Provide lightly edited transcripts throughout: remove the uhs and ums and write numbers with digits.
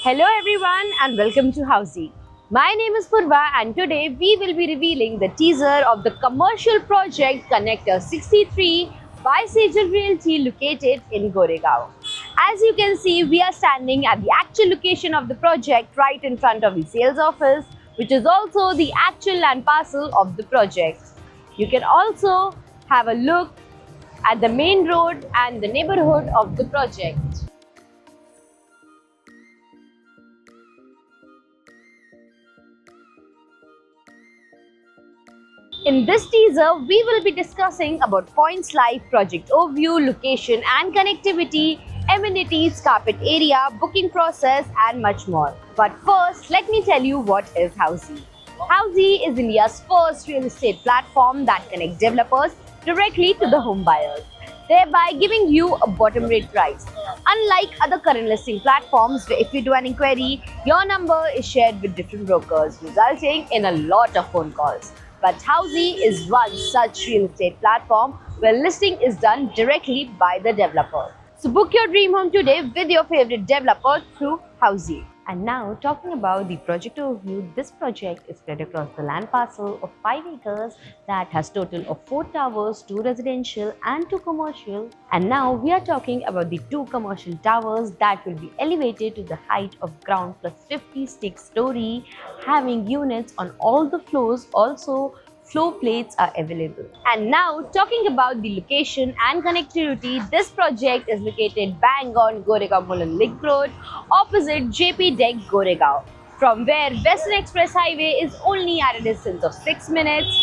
Hello everyone and welcome to Housey. My name is Purva and today we will be revealing the teaser of the commercial project Connector 63 by Sejal Realty located in Goregaon. As you can see, we are standing at the actual location of the project right in front of the sales office, which is also the actual land parcel of the project. You can also have a look at the main road and the neighborhood of the project. In this teaser, we will be discussing about points like project overview, location and connectivity, amenities, carpet area, booking process and much more. But first, let me tell you what is Housey. Housey is India's first real estate platform that connects developers directly to the home buyers, thereby giving you a bottom rate price. Unlike other current listing platforms where if you do an inquiry, your number is shared with different brokers, resulting in a lot of phone calls. But Housey is one such real estate platform where listing is done directly by the developer. So book your dream home today with your favorite developer through Housey. And now talking about the project overview, this project is spread across the land parcel of 5 acres that has total of 4 towers, 2 residential and 2 commercial. And now we are talking about the 2 commercial towers that will be elevated to the height of ground plus 56 story, having units on all the floors. Also, floor plates are available. And now talking about the location and connectivity, this project is located bang on Goregaon Mulund Link Road opposite JP Deck Goregaon, from where Western Express Highway is only at a distance of 6 minutes.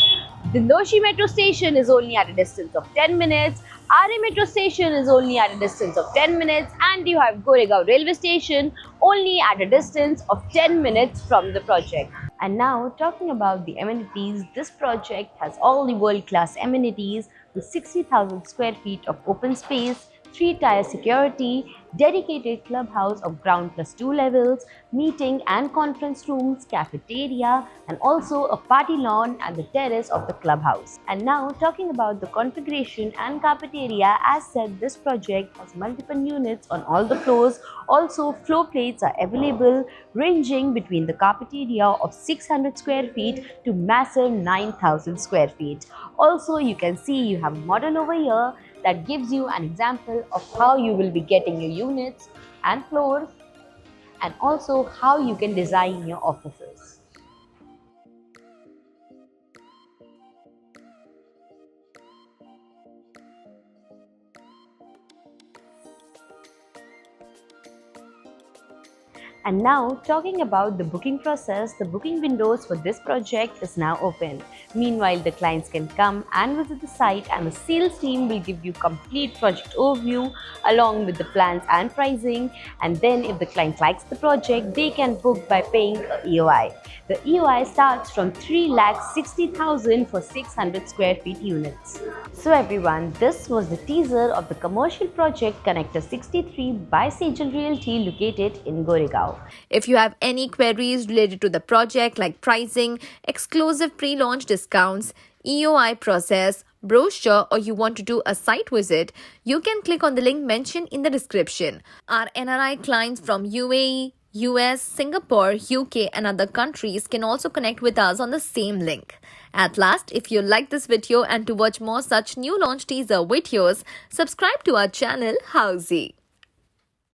The Doshi Metro Station is only at a distance of 10 minutes. RA Metro Station is only at a distance of 10 minutes, and you have Goregaon Railway Station only at a distance of 10 minutes from the project. And now talking about the amenities, this project has all the world-class amenities with 60,000 square feet of open space, 3-tier security, dedicated clubhouse of ground plus 2 levels, meeting and conference rooms, cafeteria, and also a party lawn at the terrace of the clubhouse. And now talking about the configuration and carpet area, as said, this project has multiple units on all the floors. Also, floor plates are available ranging between the carpet area of 600 square feet to massive 9,000 square feet. Also, you can see you have model over here that gives you an example of how you will be getting your units and floors, and also how you can design your offices. And now talking about the booking process, the booking windows for this project is now open. Meanwhile, the clients can come and visit the site and the sales team will give you complete project overview along with the plans and pricing. And then if the client likes the project, they can book by paying a EOI. The EOI starts from 3,60,000 for 600 square feet units. So everyone, this was the teaser of the commercial project Connector 63 by Sejal Realty located in Goregaon. If you have any queries related to the project like pricing, exclusive pre-launch discounts, EOI process, brochure, or you want to do a site visit, you can click on the link mentioned in the description. Our NRI clients from UAE, US, Singapore, UK and other countries can also connect with us on the same link. At last, if you like this video and to watch more such new launch teaser videos, subscribe to our channel Housey.